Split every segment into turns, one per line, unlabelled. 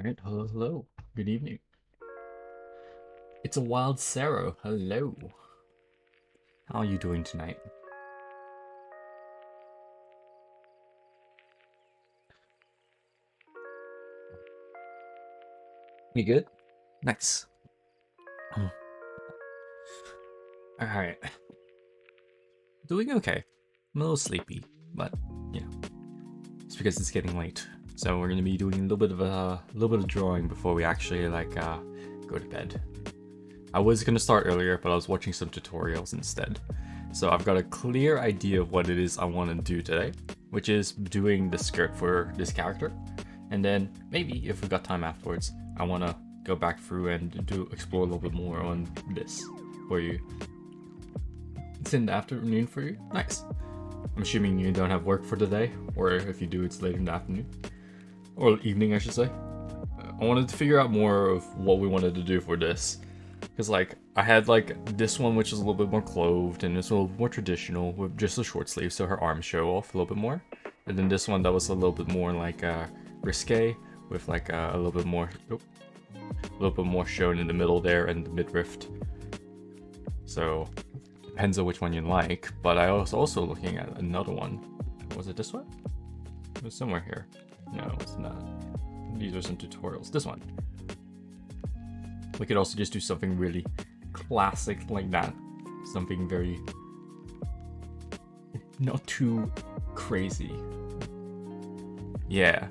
Alright, hello, hello. Good evening. It's a wild Sarah. Hello. How are you doing tonight? You good? Nice. Alright. Doing okay. I'm a little sleepy, but you know, it's because it's getting late. So we're gonna be doing a little bit of drawing before we actually go to bed. I was gonna start earlier, but I was watching some tutorials instead. So I've got a clear idea of what it is I want to do today, which is doing the skirt for this character. And then maybe if we got time afterwards, I want to go back through and explore a little bit more on this for you. It's in the afternoon for you? Nice. I'm assuming you don't have work for today, or if you do, it's late in the afternoon. Or evening, I should say. I wanted to figure out more of what we wanted to do for this. Because, like, I had, like, this one which is a little bit more clothed, and it's a little bit more traditional, with just a short sleeve, so her arms show off a little bit more. And then this one that was a little bit more, like, risque, with, like, a little bit more, a little bit more shown in the middle there, and the midriff. So, depends on which one you like, but I was also looking at another one. Was it this one? It was somewhere here. No, it's not. These are some tutorials. This one. We could also just do something really classic like that. Something very... not too crazy. Yeah,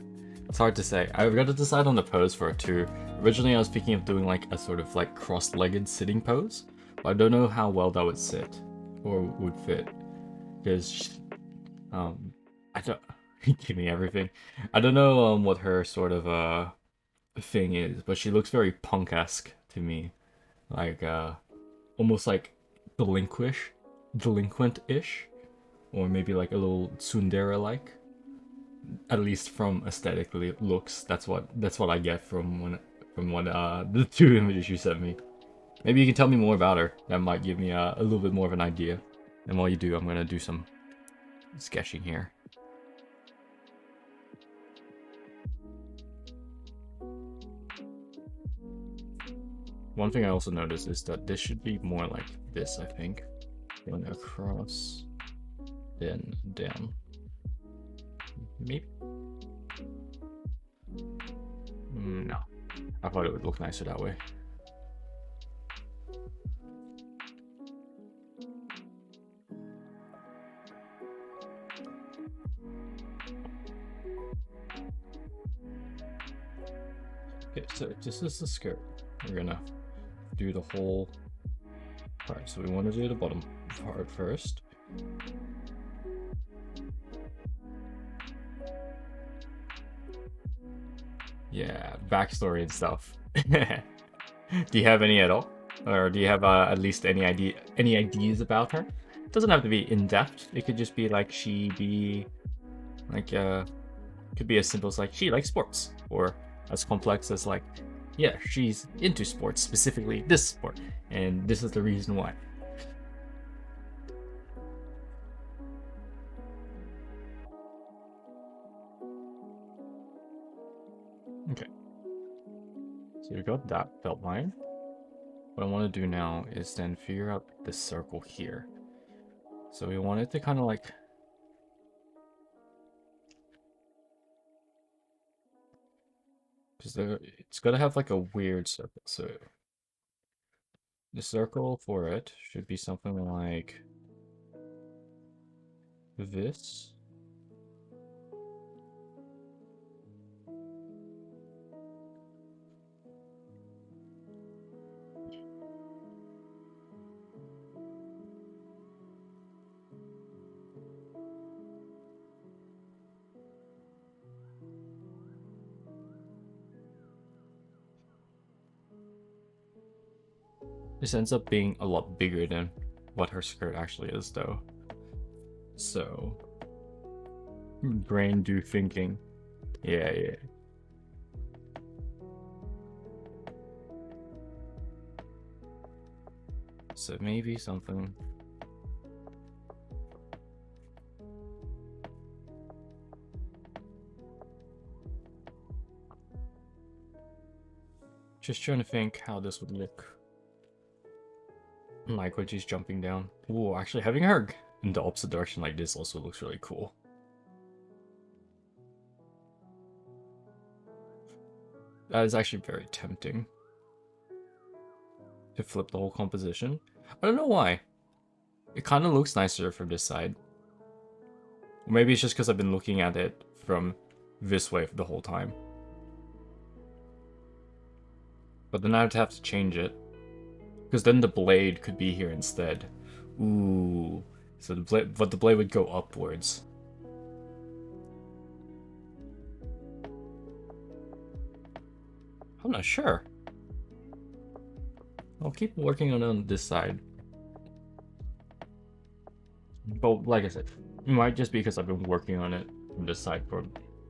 it's hard to say. I've got to decide on the pose for it too. Originally I was thinking of doing like a sort of like cross-legged sitting pose, but I don't know how well that would sit or would fit. Because, I don't... give me everything. I don't know what her sort of thing is, but she looks very punk-esque to me. Like, almost like delinquent-ish, or maybe like a little tsundere-like. At least from aesthetically looks, that's what I get from what the two images you sent me. Maybe you can tell me more about her. That might give me a little bit more of an idea. And while you do, I'm gonna do some sketching here. One thing I also noticed is that this should be more like this, I think. Going across, then down. Maybe? No. I thought it would look nicer that way. Okay, so this is the skirt. We're gonna do the whole part. So we want to do the bottom part first. Yeah, backstory and stuff. Do you have any at all? Or do you have at least any ideas about her? It doesn't have to be in depth. It could just be like she be like could be as simple as like she likes sports, or as complex as like yeah, she's into sports, specifically this sport, and this is the reason why. Okay, so we got that belt line. What I want to do now is then figure out this circle here. So we want it to kind of like... because it's got to have like a weird circle. So the circle for it should be something like this. This ends up being a lot bigger than what her skirt actually is, though. So, brain do thinking. Yeah, yeah. So maybe something. Just trying to think how this would look. Like when she's jumping down. Ooh, actually having her in the opposite direction like this also looks really cool. That is actually very tempting. To flip the whole composition. I don't know why. It kind of looks nicer from this side. Or maybe it's just because I've been looking at it from this way the whole time. But then I'd have to change it. Because then the blade could be here instead. Ooh. So the blade, but the blade would go upwards. I'm not sure. I'll keep working on this side. But like I said, it might just be because I've been working on it from this side for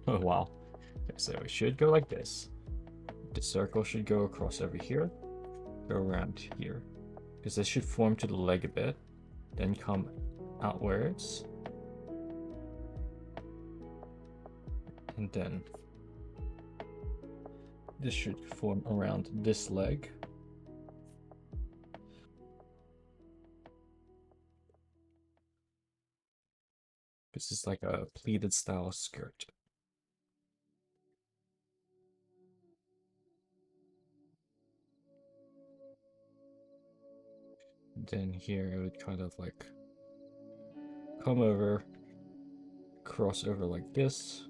a while. Okay, so it should go like this. The circle should go across over here. Go around here. Because this should form to the leg a bit. Then come outwards. And then this should form around this leg. This is like a pleated style skirt. Then here it would kind of like come over, cross over like this,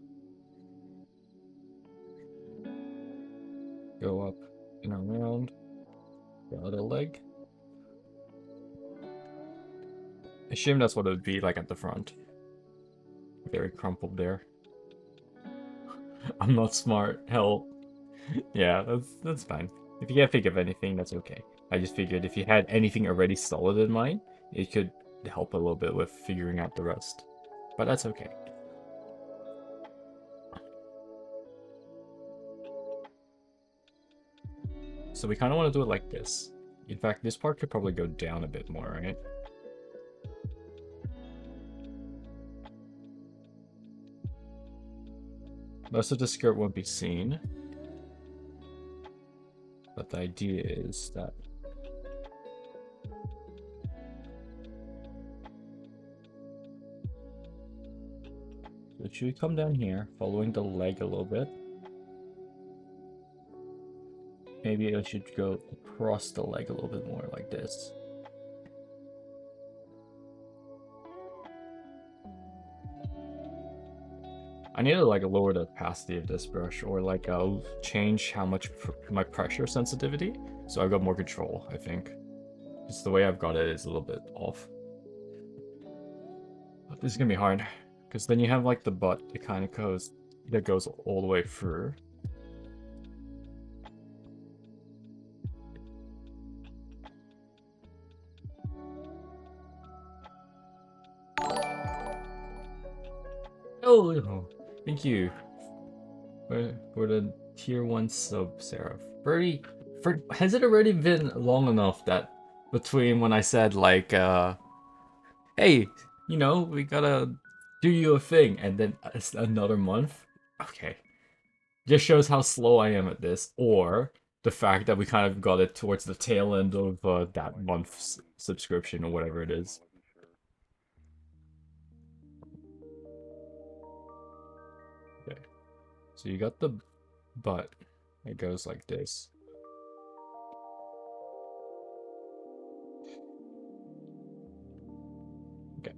go up and around the other leg. I assume that's what it would be like at the front. Very crumpled there. I'm not smart. Help. Yeah, that's fine. If you can't think of anything, that's okay. I just figured if you had anything already solid in mind, it could help a little bit with figuring out the rest. But that's okay. So we kind of want to do it like this. In fact, this part could probably go down a bit more, right? Most of the skirt won't be seen. But the idea is that it should come down here, following the leg a little bit. Maybe it should go across the leg a little bit more like this. I need to like lower the opacity of this brush, or like I'll change how much my pressure sensitivity, so I've got more control, I think. Just the way I've got it is a little bit off. But this is gonna be hard, because then you have like the butt that kind of goes all the way through. Oh, thank you for the tier 1 sub, Sarah. Has it already been long enough that between when I said like, hey, you know, we gotta do you a thing, and then another month? Okay. Just shows how slow I am at this, or the fact that we kind of got it towards the tail end of that month's subscription or whatever it is. Okay. So you got the butt. It goes like this. Okay.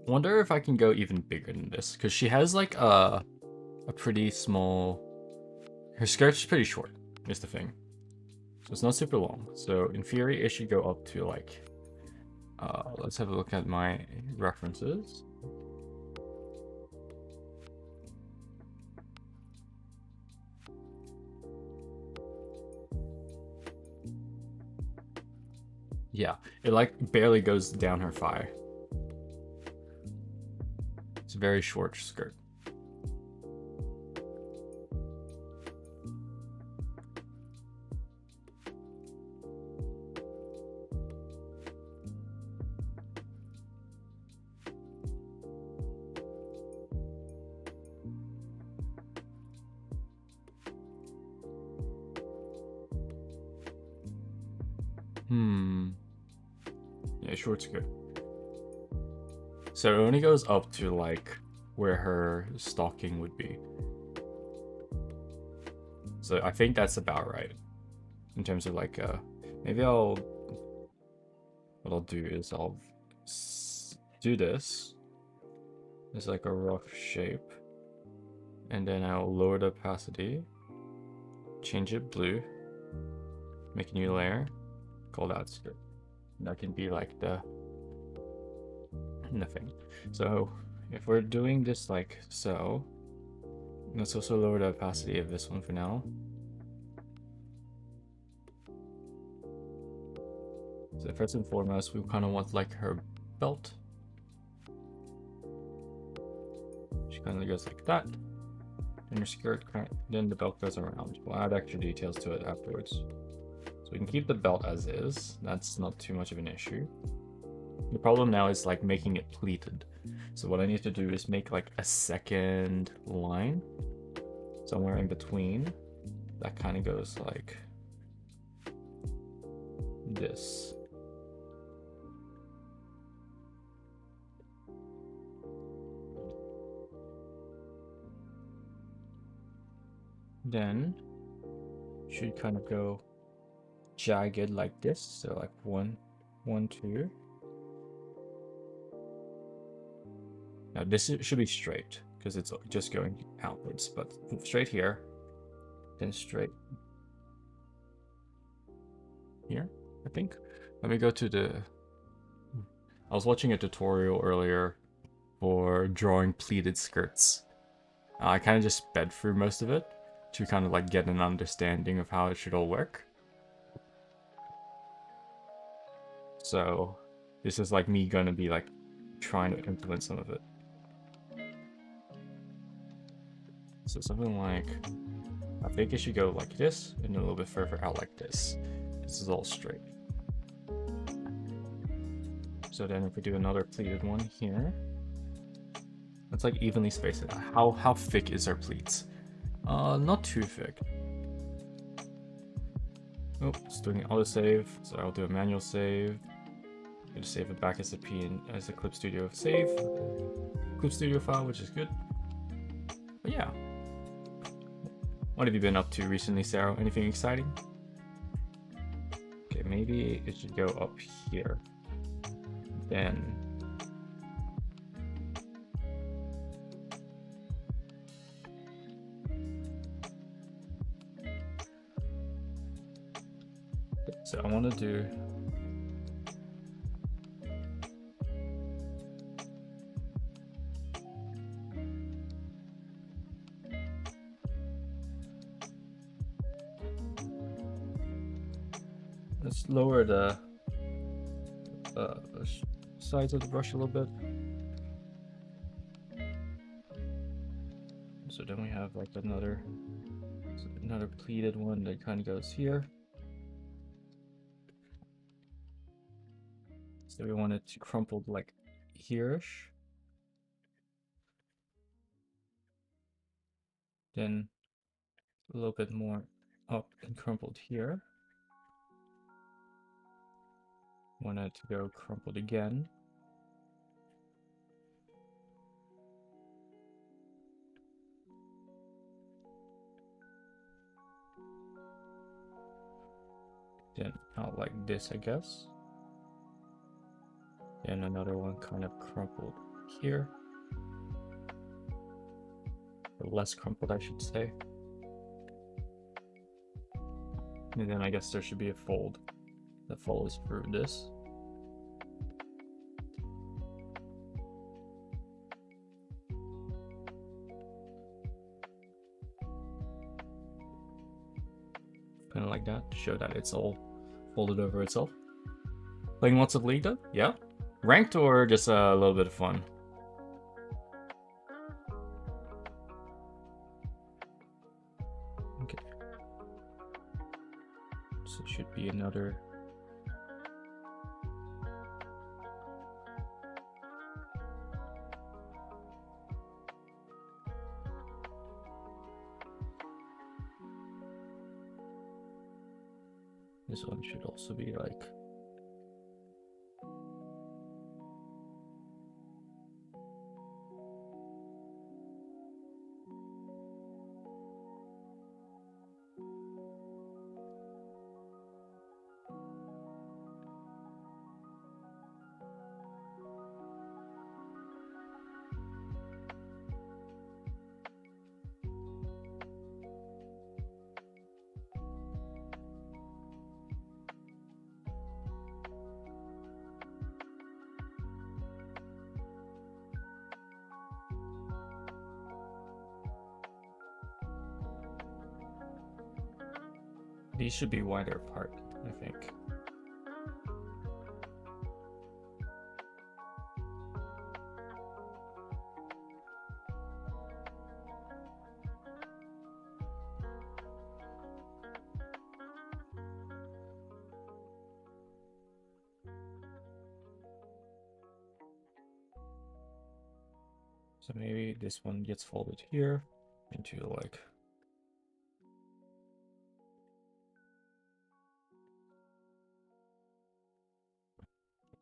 Wonder if I can go even bigger than this, because she has like a pretty small. Her skirt's pretty short, is the thing. So it's not super long. So in theory, it should go up to like. Let's have a look at my references. Yeah, it like barely goes down her thigh. It's a very short skirt. Yeah, short's good. So it only goes up to like where her stocking would be. So I think that's about right. In terms of like, maybe what I'll do is I'll do this. It's like a rough shape. And then I'll lower the opacity. Change it blue. Make a new layer. Call that strip. That can be like the thing. So if we're doing this like so, let's also lower the opacity of this one for now. So first and foremost, we kind of want like her belt. She kind of goes like that. And her skirt, then the belt goes around. We'll add extra details to it afterwards. So we can keep the belt as is. That's not too much of an issue. The problem now is like making it pleated. So what I need to do is make like a second line somewhere in between. That kind of goes like this. Then should kind of go jagged like this. So like 1, 1, 2. Now this should be straight because it's just going outwards, but straight here, then straight here, I think. Let me go to the... I was watching a tutorial earlier for drawing pleated skirts. I kind of just sped through most of it to kind of like get an understanding of how it should all work. So this is like me gonna be like trying to implement some of it. So something like, I think it should go like this and a little bit further out like this. This is all straight. So then if we do another pleated one here, let's like evenly space it out. How thick is our pleats? Not too thick. Oh, it's doing an auto save, so I'll do a manual save. I'm gonna save it back as a as a Clip Studio save, Clip Studio file, which is good. But yeah, what have you been up to recently, Sarah? Anything exciting? Okay, maybe it should go up here. Then so I want to do let's lower the size of the brush a little bit. So then we have like another pleated one that kind of goes here. So we want it crumpled like here-ish. Then a little bit more up and crumpled here. Want it to go crumpled again. Then out like this, I guess. And another one kind of crumpled here. Or less crumpled, I should say. And then I guess there should be a fold that follows through this. Kind of like that, to show that it's all folded over itself. Playing lots of League though? Yeah? Ranked or just a little bit of fun? Okay. So it should be another... This one should also be like These should be wider apart, I think. So maybe this one gets folded here into like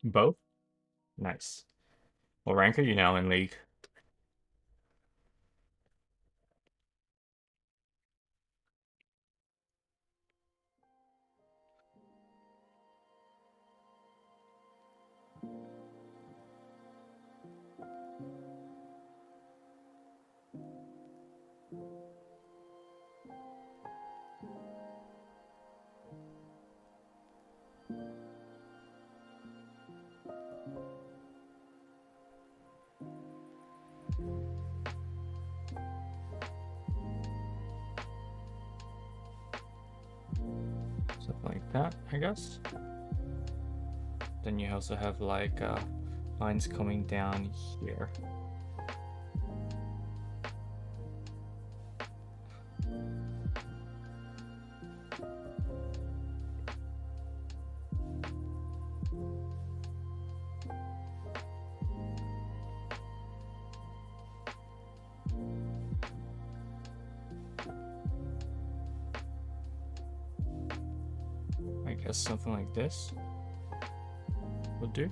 both. Nice. What rank are you now in League? Something like that, I guess. Then you also have like lines coming down here. I guess something like this would do.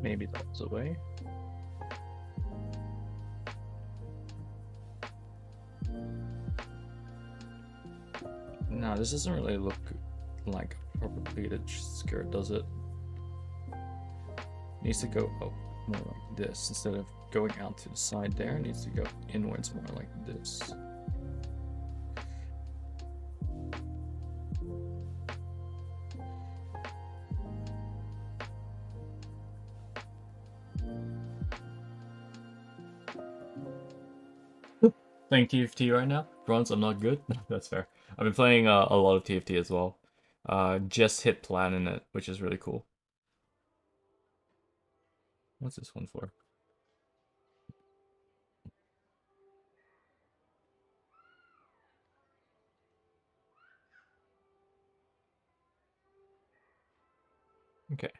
Maybe that's the way. No, this doesn't really look like a proper pleated skirt, does it? It needs to go up more like this. Instead of going out to the side there, it needs to go inwards more like this. Playing TFT right now? Bronze, I'm not good. That's fair. I've been playing a lot of TFT as well. Just hit plan in it, which is really cool. What's this one for? Okay.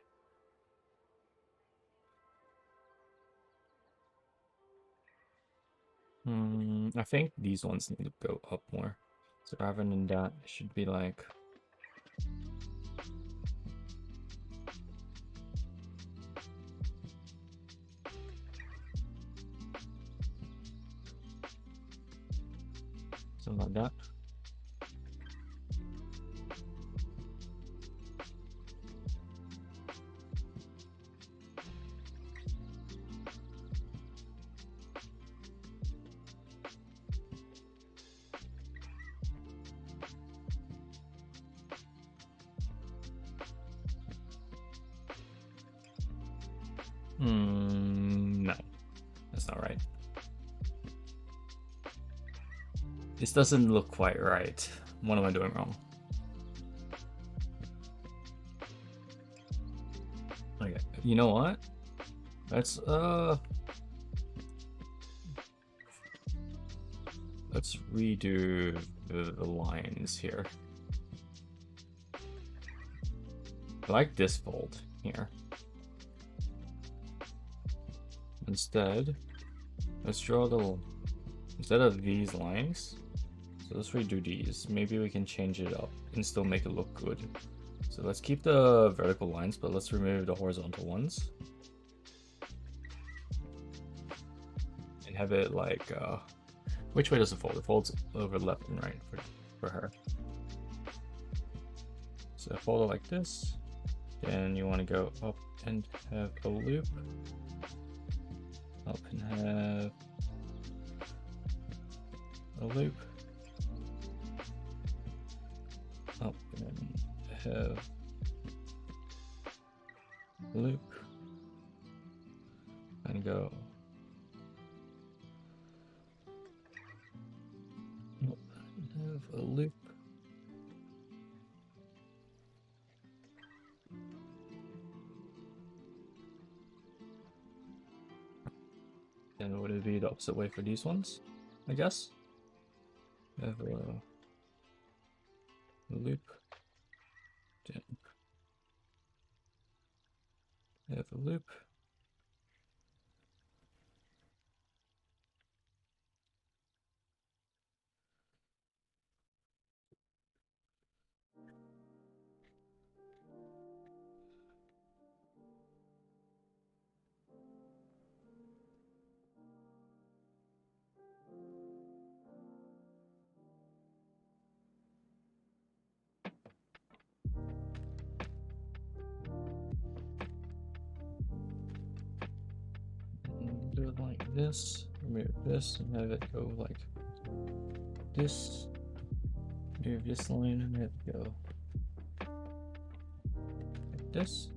I think these ones need to go up more. So rather than that, it should be like... something like that. No, that's not right. This doesn't look quite right. What am I doing wrong? Okay, you know what? Let's redo the lines here. I like this fold here. Instead, let's draw the, instead of these lines, So let's redo these. Maybe we can change it up and still make it look good. So let's keep the vertical lines, but let's remove the horizontal ones. And have it like, which way does it fold? It folds over left and right for her. So fold it like this. Then you want to go up and have a loop. Up and have a loop. Up and have a loop. And go up and have a loop. Then would it be the opposite way for these ones? I guess. Have a loop. Then have a loop. And do it like this. Remove this and have it go like this. Move this line and have it go like this.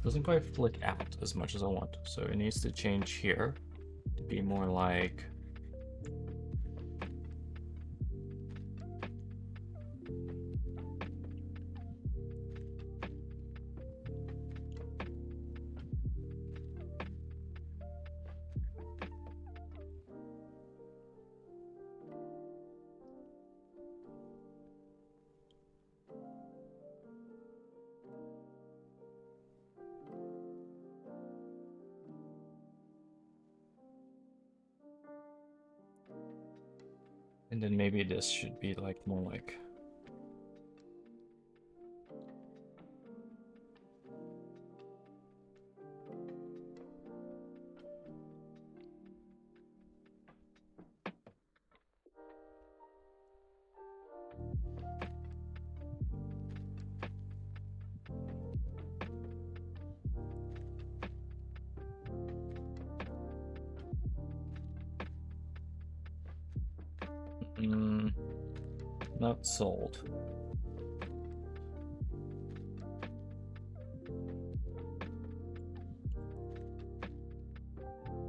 Doesn't quite flick out as much as I want, so it needs to change here to be more like and then maybe this should be like more like not sold.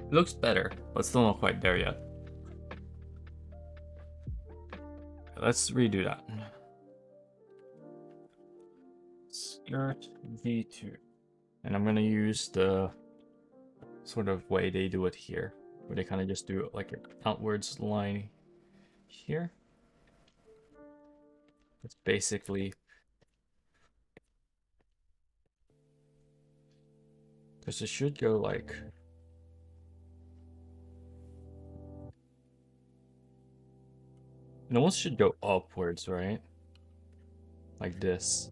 It looks better, but still not quite there yet. Let's redo that. Skirt V2. And I'm gonna use the sort of way they do it here, where they kind of just do it like an outwards line here. It's basically because it should go like it almost should go upwards, right? Like this.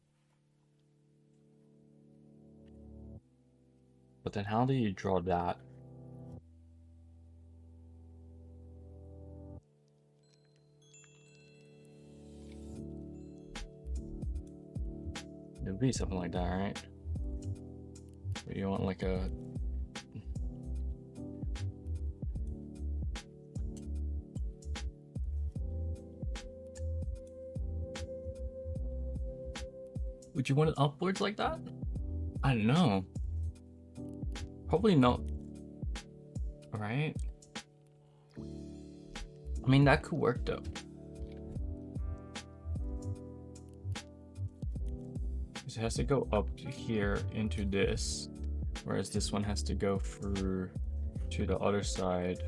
But then how do you draw that? It would be something like that, right? But you want like a would you want it upwards like that? I don't know. Probably not. Right? I mean, that could work though. Because it has to go up to here into this, whereas this one has to go through to the other side.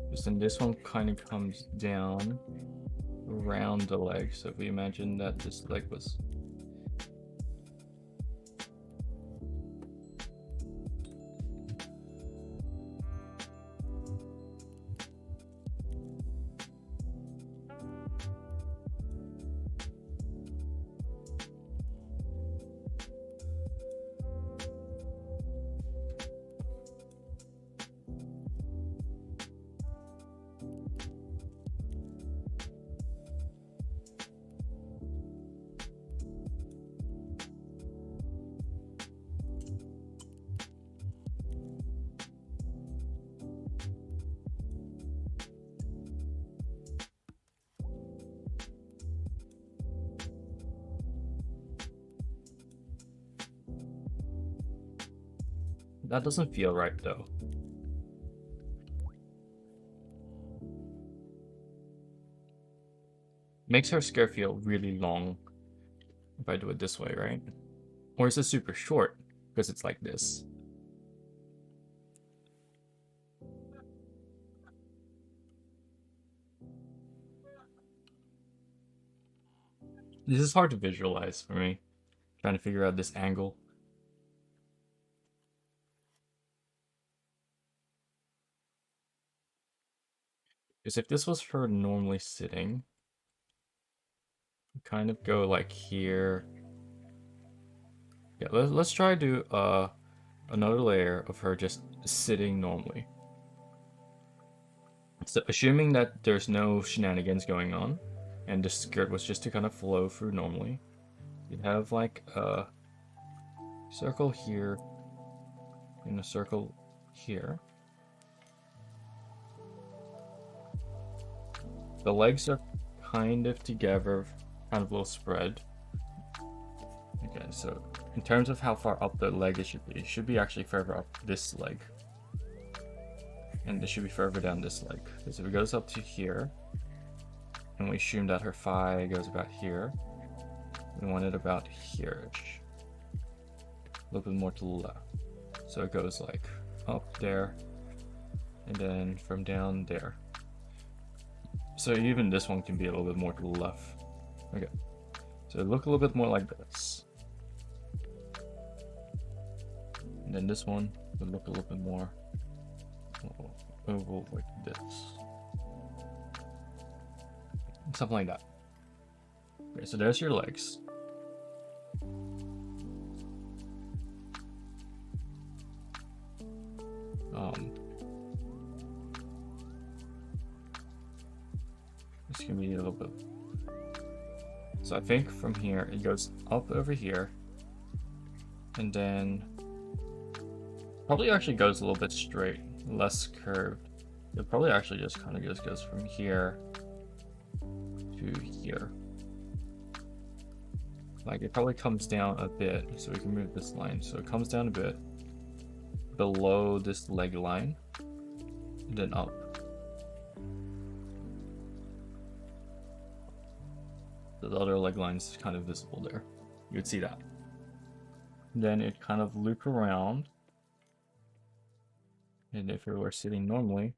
Because then this one kind of comes down around the leg. So if we imagine that this leg was that doesn't feel right though. Makes her skirt feel really long if I do it this way, right? Or is it super short because it's like this? This is hard to visualize for me, trying to figure out this angle. Because if this was her normally sitting, kind of go like here. Yeah, let's try to do another layer of her just sitting normally. So assuming that there's no shenanigans going on, and the skirt was just to kind of flow through normally, you'd have like a circle here and a circle here. The legs are kind of together, kind of a little spread. Okay, so in terms of how far up the leg it should be actually further up this leg. And it should be further down this leg. Because if it goes up to here, and we assume that her thigh goes about here, we want it about here-ish. A little bit more to the left. So it goes like up there, and then from down there. So even this one can be a little bit more to the left. Okay, so look a little bit more like this. And then this one would look a little bit more oval like this. Something like that. Okay, so there's your legs. This can be a little bit. So I think from here it goes up over here, and then probably actually goes a little bit straight, less curved. It probably actually just kind of just goes from here to here. Like it probably comes down a bit, so we can move this line. So it comes down a bit below this leg line, and then up. The other leg line is kind of visible there. You would see that. Then it kind of loop around. And if it were sitting normally,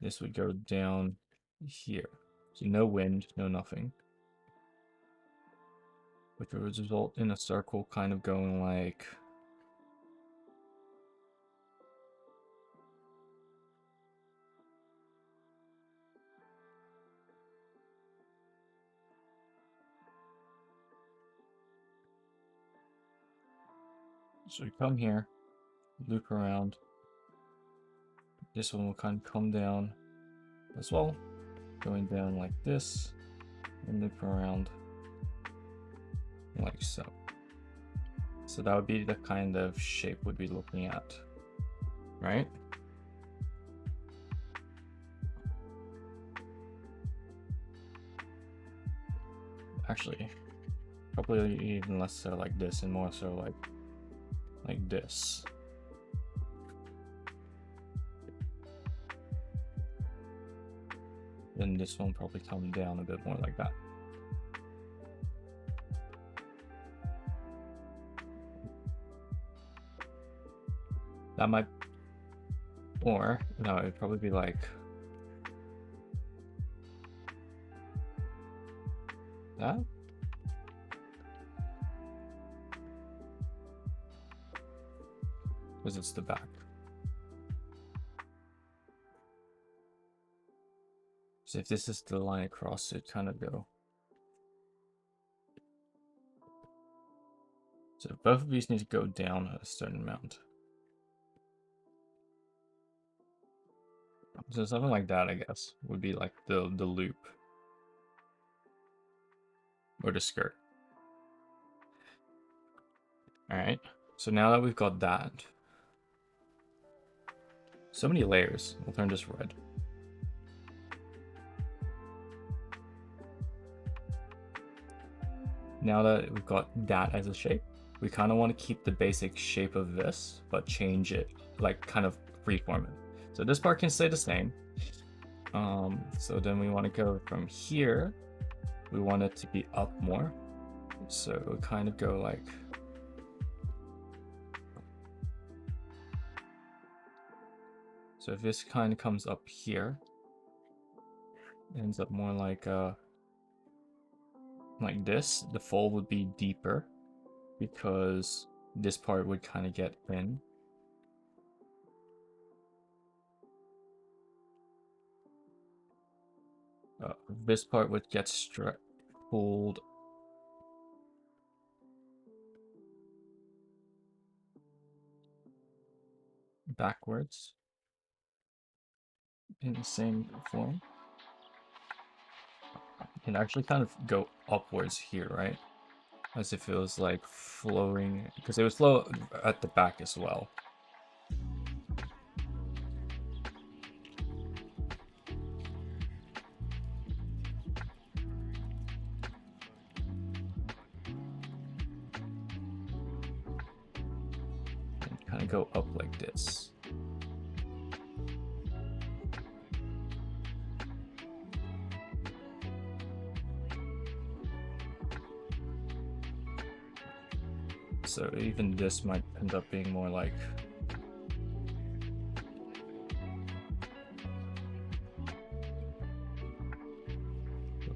this would go down here. So no wind, no nothing. Which would result in a circle kind of going like... So we come here, loop around. This one will kind of come down as well, going down like this, and loop around like so. So that would be the kind of shape we'd be looking at, right? Actually, probably even less so like this and more so like this. Then this one probably come down a bit more like that. That might, or no, it'd probably be like that. Because it's the back. So if this is the line across, it kind of go. So both of these need to go down a certain amount. So something like that, I guess, would be like the loop. Or the skirt. Alright, so now that we've got that. So many layers. We'll turn this red. Now that we've got that as a shape, we kind of want to keep the basic shape of this, but change it, like kind of reform it. So this part can stay the same. So then we want to go from here. We want it to be up more. So it would kind of go like, so if this kind of comes up here, it ends up more like this. The fold would be deeper because this part would kind of get in. This part would get pulled backwards in the same form. You can actually kind of go upwards here, right? As if it was like flowing, because it would flow at the back as well. And kind of go up like this. So even this might end up being more like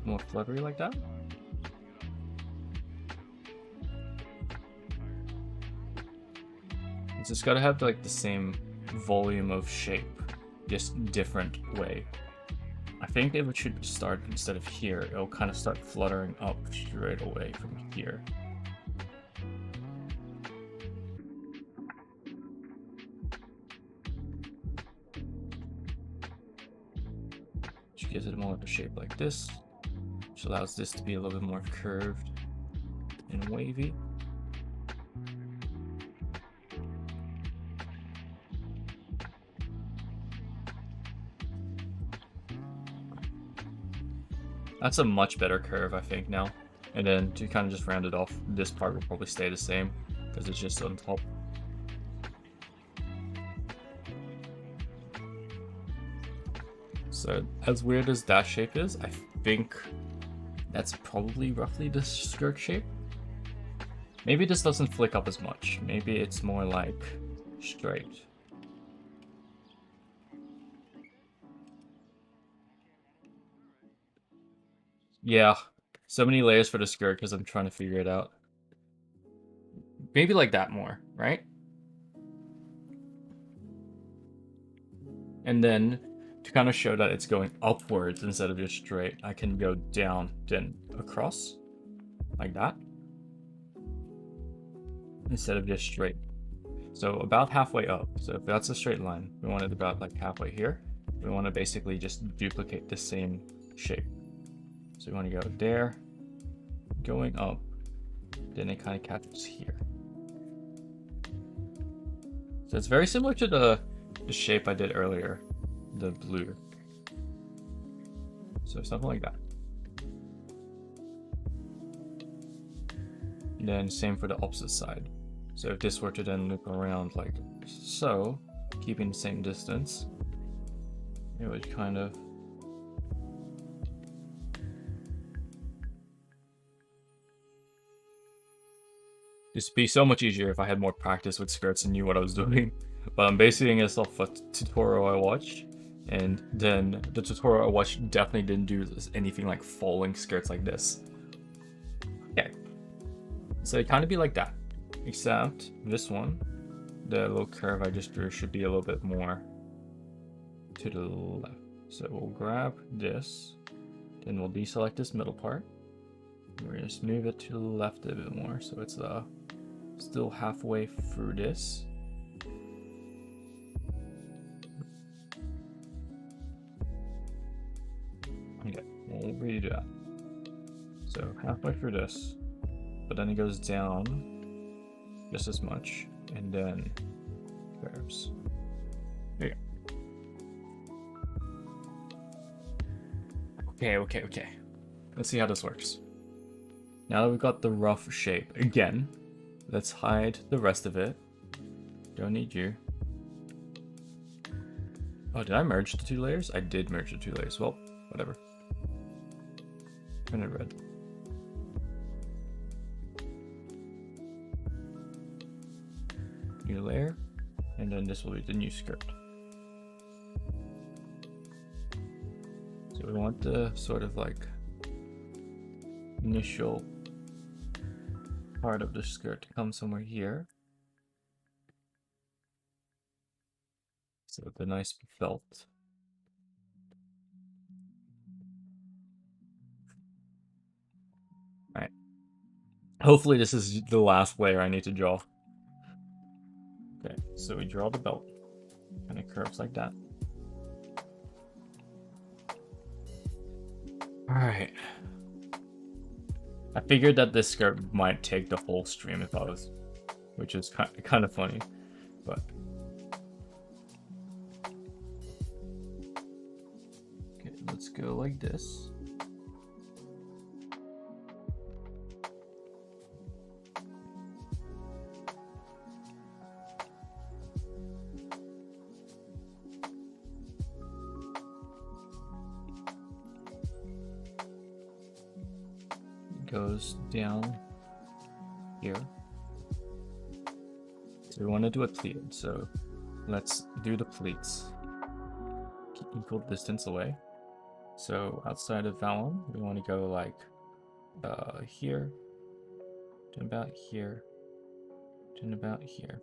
more fluttery like that. It's just gotta have like the same volume of shape, just different way. I think if it should start instead of here, it'll kind of start fluttering up straight away from here. Which gives it more of a shape like this, which allows this to be a little bit more curved and wavy. That's a much better curve, I think, now. And then to kind of just round it off, this part will probably stay the same because it's just on top. So as weird as that shape is, I think that's probably roughly the skirt shape. Maybe this doesn't flick up as much. Maybe it's more like straight. Yeah, so many layers for the skirt because I'm trying to figure it out. Maybe like that more, right? And then to kind of show that it's going upwards instead of just straight, I can go down, then across, like that, instead of just straight. So about halfway up. So if that's a straight line, we want it about like halfway here. We want to basically just duplicate the same shape. So we want to go there, going up, then it kind of catches here. So it's very similar to the shape I did earlier, the blue. So something like that. And then same for the opposite side. So if this were to then loop around like so, keeping the same distance, it would kind of just be so much easier if I had more practice with skirts and knew what I was doing. but I'm basing this off a tutorial I watched, and then the tutorial I watched definitely didn't do anything like falling skirts like this. Okay, so it kind of be like that, except this one, the little curve I just drew should be a little bit more to the left. So we'll grab this, then we'll deselect this middle part. We're gonna just move it to the left a bit more, so it's still halfway through this. Okay, we'll redo that. So halfway through this, but then it goes down just as much, and then curves. There you go. Okay. Let's see how this works. Now that we've got the rough shape, again, let's hide the rest of it. Don't need you. Oh, did I merge the 2 layers? I did merge the 2 layers. Well, whatever. Turn it red. New layer, and then this will be the new skirt. So we want the sort of like initial part of the skirt to come somewhere here. So the nice felt. Alright. Hopefully this is the last layer I need to draw. Okay, so we draw the belt. Kind of curves like that. Alright. I figured that this skirt might take the whole stream if I was, which is kind of funny, but. Okay, let's go like this. Goes down here. So we want to do it pleated, so let's do the pleats. Keep equal distance away. So outside of that one, we want to go like here, to about here, to about here.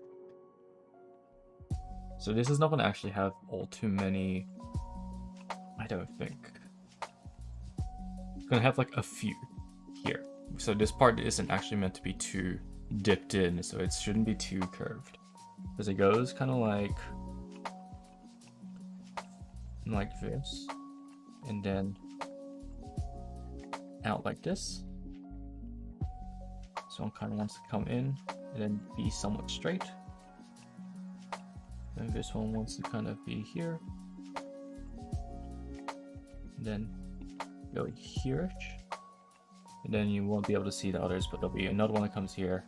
So this is not going to actually have all too many, I don't think. It's going to have like a few here. So this part isn't actually meant to be too dipped in, so it shouldn't be too curved. Because it goes kind of like this, and then out like this. So one kind of wants to come in and then be somewhat straight. And this one wants to kind of be here, and then go here-ish. And then you won't be able to see the others, but there'll be another one that comes here,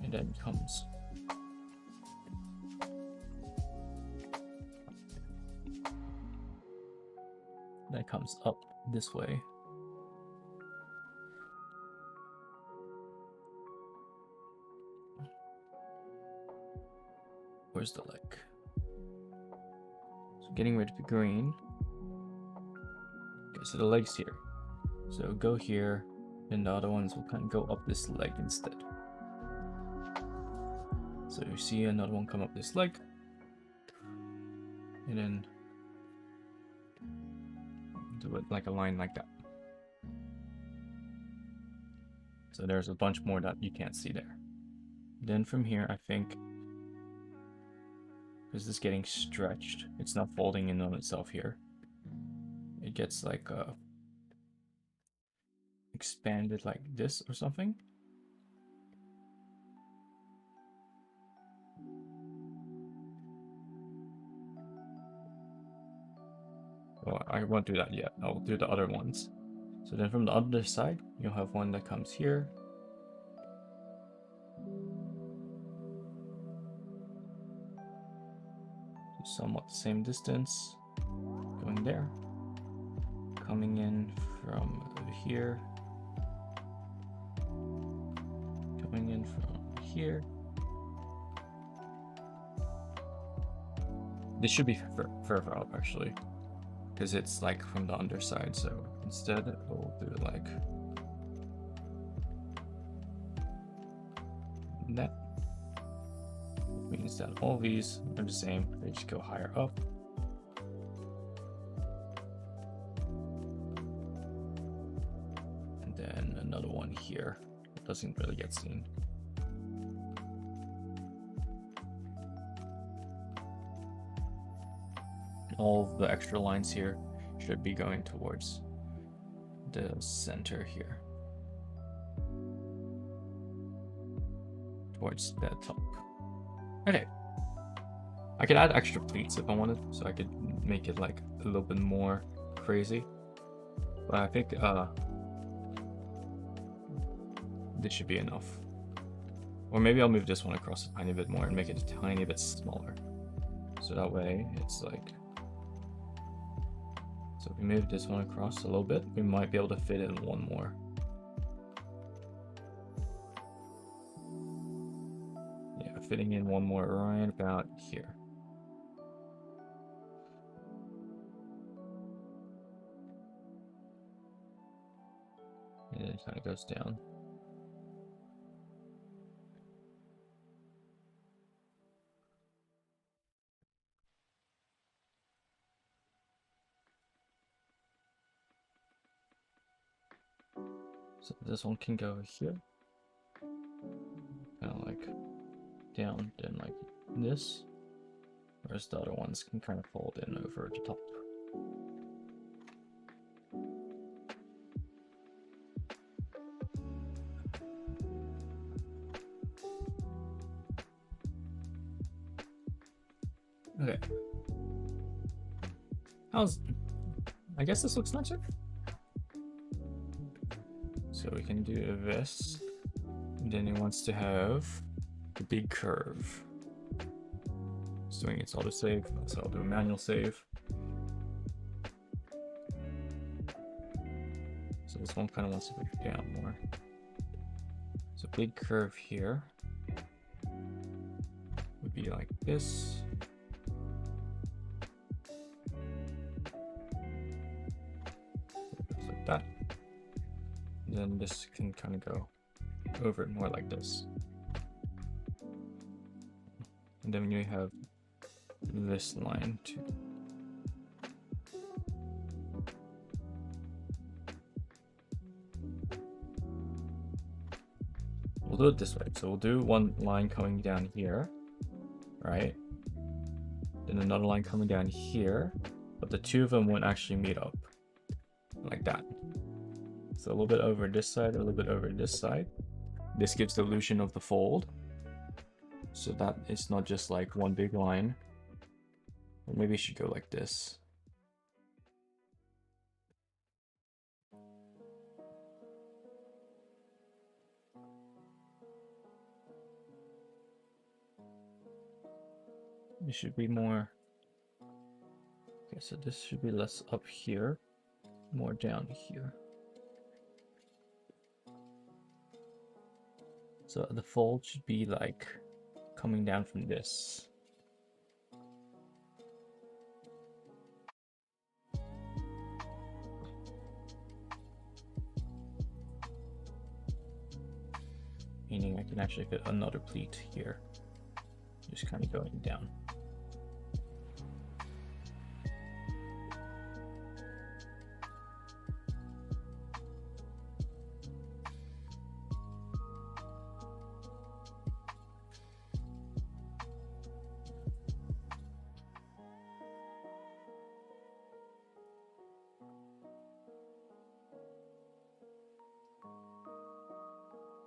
and then comes. That comes up this way. Where's the leg? So getting rid of the green. Okay, so the leg's here. So go here, and the other ones will kind of go up this leg instead. So you see another one come up this leg, and then do it like a line like that. So there's a bunch more that you can't see there. Then from here, I think, because this is getting stretched, it's not folding in on itself here. It gets like expanded like this or something. Well, I won't do that yet. I'll do the other ones. So then from the other side, you'll have one that comes here. Somewhat the same distance. Going there. Coming in from here. Coming in from here. This should be further up actually, because it's like from the underside. So instead, we'll do it like that. Means that all these are the same. They just go higher up. And then another one here. It doesn't really get seen. All the extra lines here should be going towards the center here. Towards the top. Okay. I could add extra pleats if I wanted, so I could make it like a little bit more crazy. But I think this should be enough. Or maybe I'll move this one across a tiny bit more and make it a tiny bit smaller. So that way it's like... So if we move this one across a little bit, we might be able to fit in one more. Yeah, fitting in one more right about here. And then it kind of goes down. So this one can go here. Kind of like down, then like this. Whereas the other ones can kind of fold in over the top. Okay. I guess this looks nicer. So we can do this. And then it wants to have the big curve. It's doing its auto save, so I'll do a manual save. So this one kind of wants to go down more. So big curve here would be like this. Like that. And then this can kind of go over it more like this. And then you have this line too. We'll do it this way. So we'll do one line coming down here, right? Then another line coming down here, but the two of them won't actually meet up like that. So a little bit over this side, a little bit over this side. This gives the illusion of the fold. So that it's not just like one big line. Or maybe it should go like this. It should be more... Okay, so this should be less up here, more down here. So the fold should be like coming down from this. Meaning I can actually fit another pleat here, just kind of going down.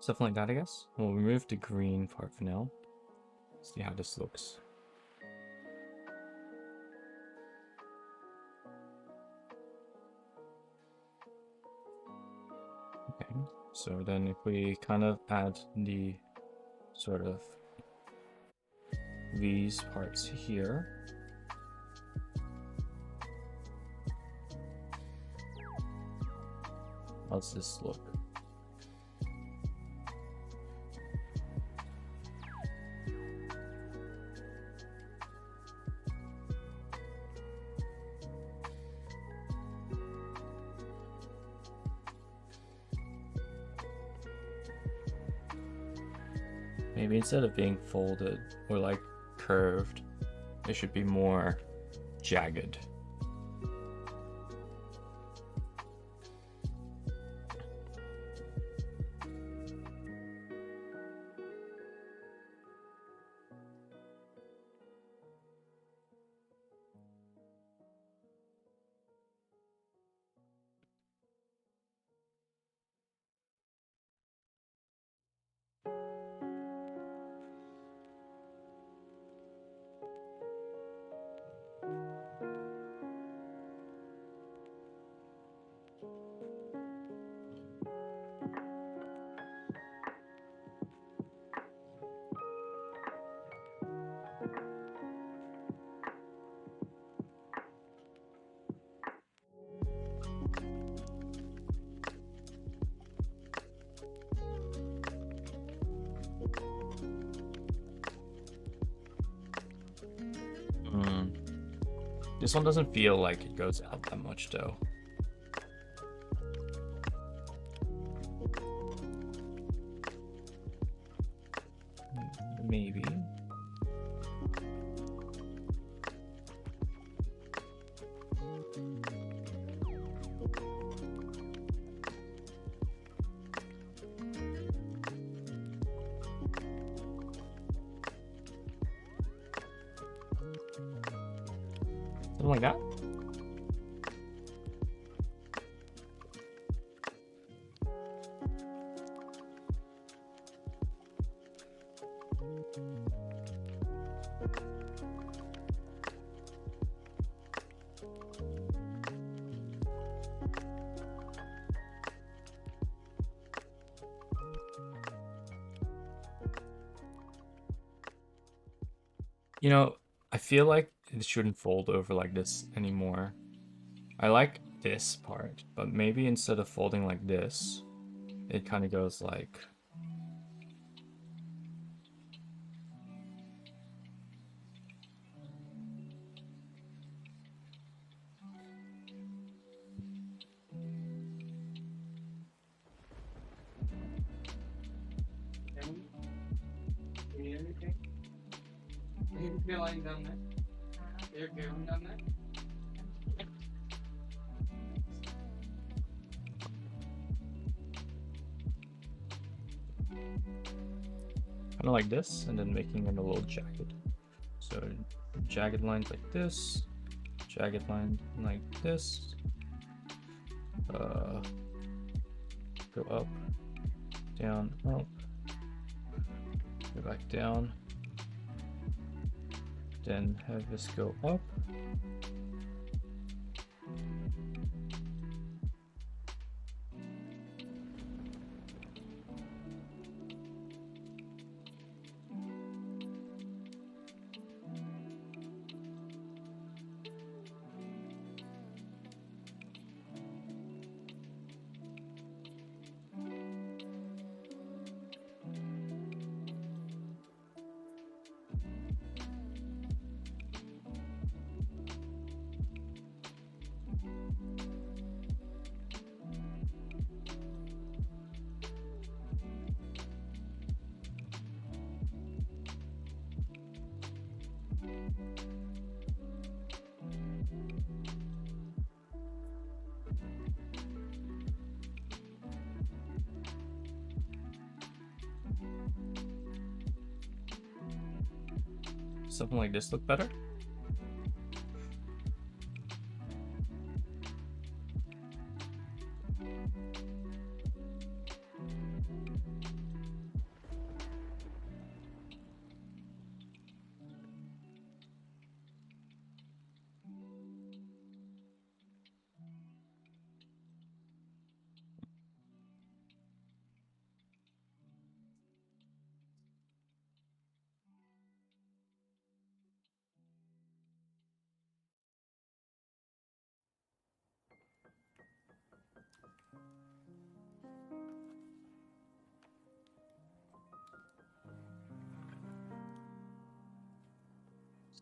Something like that, I guess. We'll remove the green part for now. See how this looks. Okay, so then if we kind of add the sort of these parts here. How's this look? Maybe instead of being folded or like curved, it should be more jagged. This one doesn't feel like it goes out that much though. Maybe. Something like that. You know, I feel like it shouldn't fold over like this anymore. I like this part, but maybe instead of folding like this, it kind of goes like... kind of like this, and then making it a little jagged. So jagged lines like this, jagged line like this. Go up, down, up, go back down, then have this go up. Something like this look better?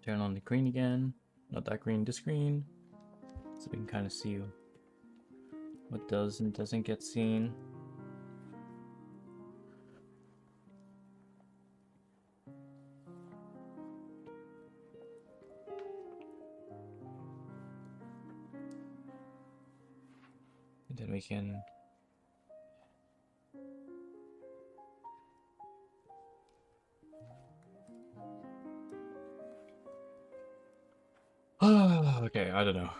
Turn on the green again, not that green, this green, so we can kind of see what does and doesn't get seen. then we can... okay, I don't know.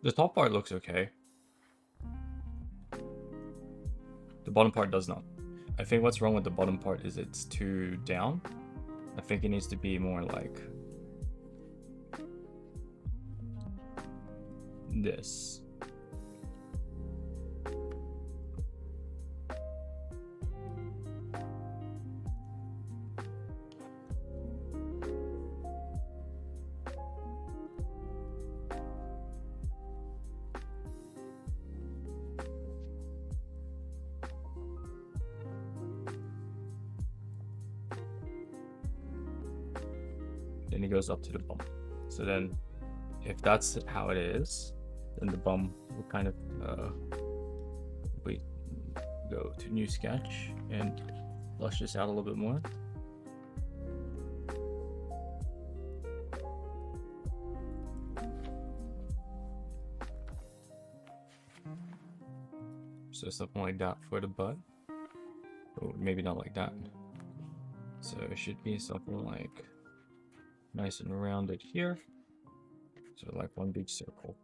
The top part looks okay. The bottom part does not. I think what's wrong with the bottom part is it's too down. I think it needs to be more like this. Then it goes up to the bum. So then if that's how it is, then the bum will kind of we go to new sketch and flush this out a little bit more. So something like that for the butt. Or maybe not like that. So it should be something like nice and rounded here. So like one big circle.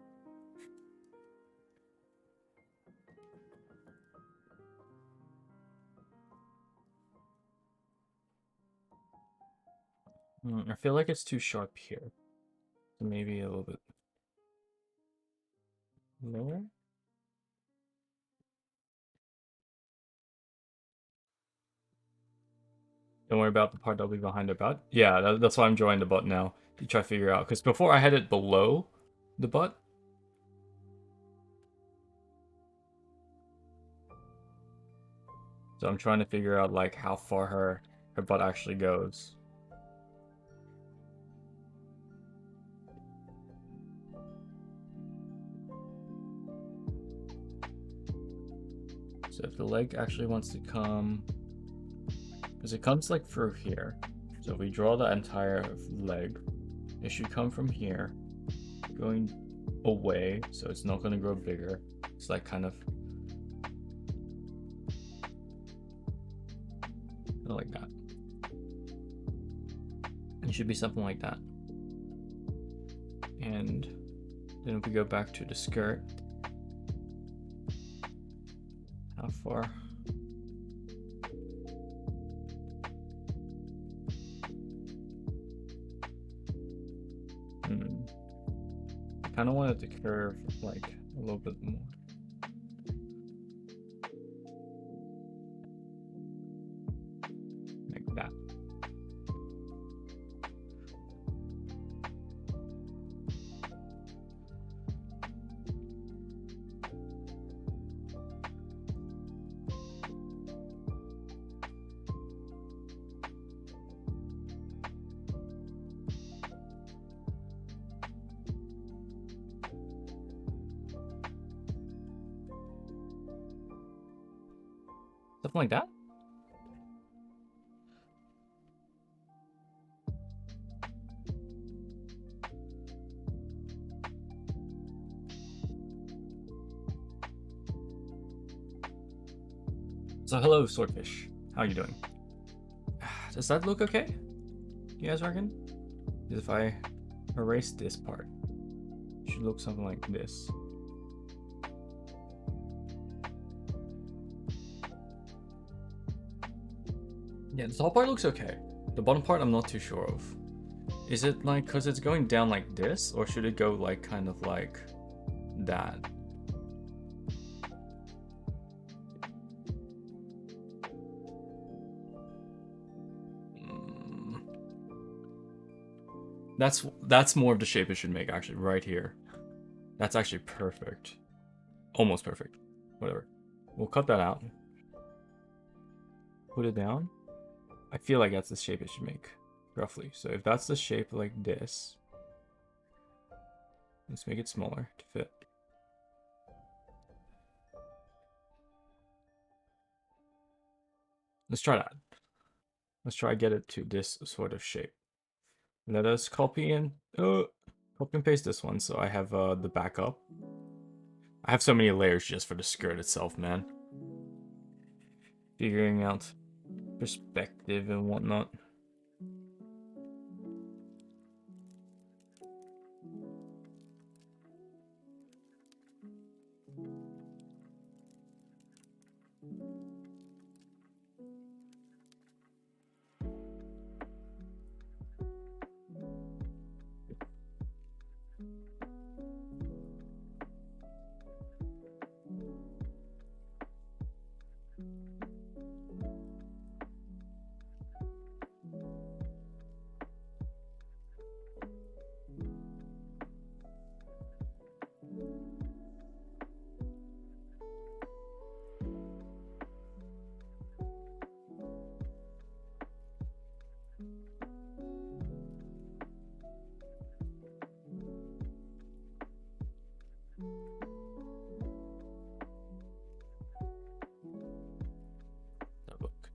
I feel like it's too sharp here. So maybe a little bit lower. Don't worry about the part that'll be behind the butt. Yeah, that's why I'm drawing the butt now. To try to figure out. Because before I had it below the butt. So I'm trying to figure out like how far her butt actually goes. So if the leg actually wants to come, because it comes like through here. So if we draw the entire leg, it should come from here, going away, so it's not going to grow bigger. It's like kind of like that. It should be something like that. And then if we go back to the skirt, how far? I kind of want it to curve like a little bit more. Like that. Something like that? So hello, Swordfish. How are you doing? Does that look okay? You guys reckon? If I erase this part, it should look something like this. Yeah, the top part looks okay. The bottom part I'm not too sure of. Is it like, because it's going down like this, or should it go like kind of like that? That's more of the shape it should make, actually, right here. That's actually perfect. Almost perfect. Whatever. We'll cut that out. Put it down. I feel like that's the shape it should make, roughly. So if that's the shape like this, let's make it smaller to fit. Let's try that. Let's try get it to this sort of shape. Let us copy copy and paste this one so I have the backup. I have so many layers just for the skirt itself, man. Figuring out perspective and whatnot.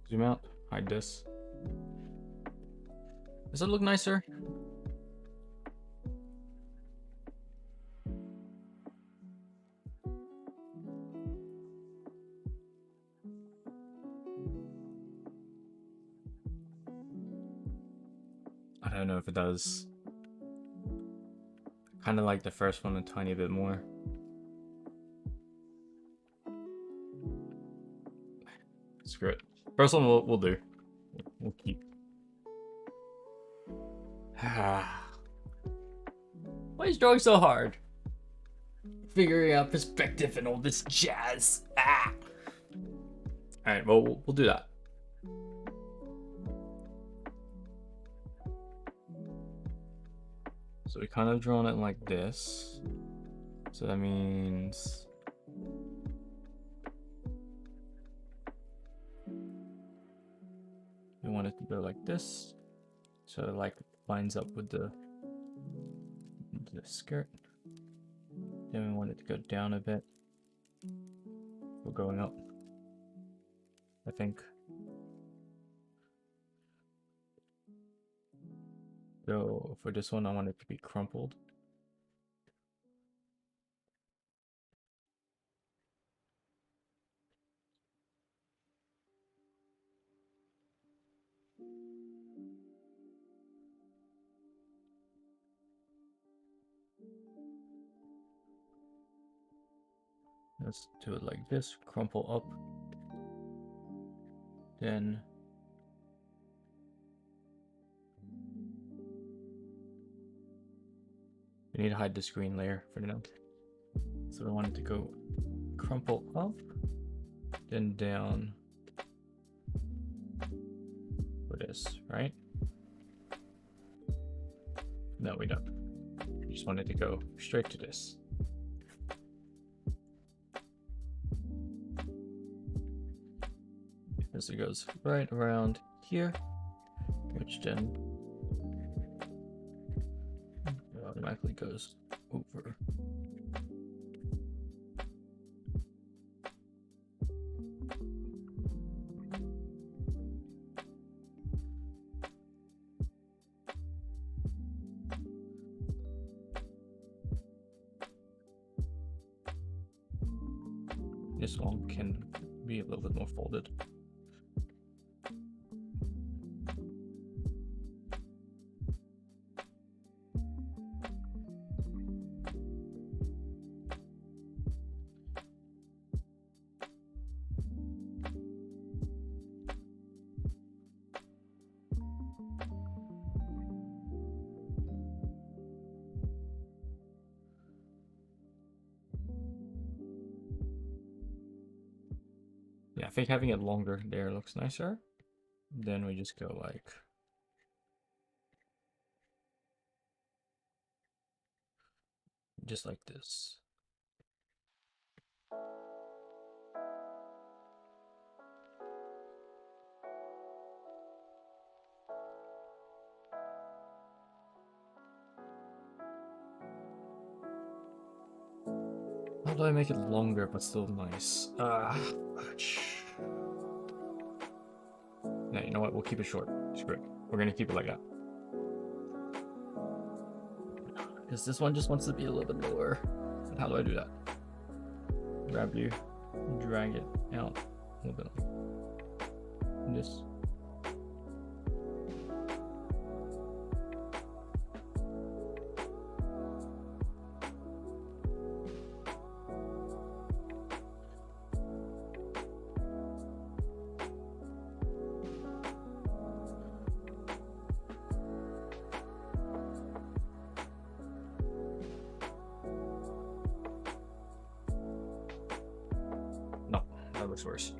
Zoom out, hide this. Does it look nicer? I don't know if it does. Kind of like the first one a tiny bit more. Screw it. First one we'll do. We'll keep. Why is drawing so hard? Figuring out perspective and all this jazz. Alright, well, we'll do that. So we kind of drawn it like this. So that means we want it to go like this. So it like lines up with the skirt. Then we want it to go down a bit. We're going up, I think. So for this one, I want it to be crumpled. Let's do it like this, crumple up. Then we need to hide the screen layer for now. So we want it to go crumple up, then down for this, right? No, we don't. We just want it to go straight to this. As it goes right around here, which then automatically goes over. This one can be a little bit more folded. Yeah, I think having it longer there looks nicer. Then we just go like just like this. How do I make it longer but still nice? No, you know what? We'll keep it short. Screw it. We're gonna keep it like that. Because this one just wants to be a little bit lower. And how do I do that? Grab you, drag it out a little bit. This. No, that looks worse.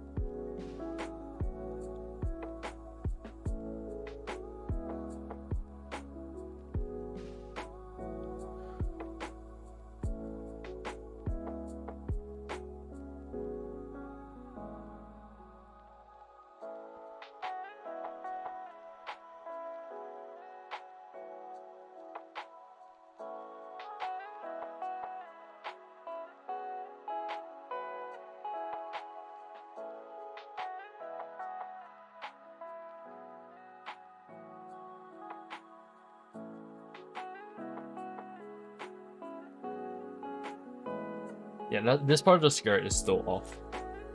Yeah, this part of the skirt is still off.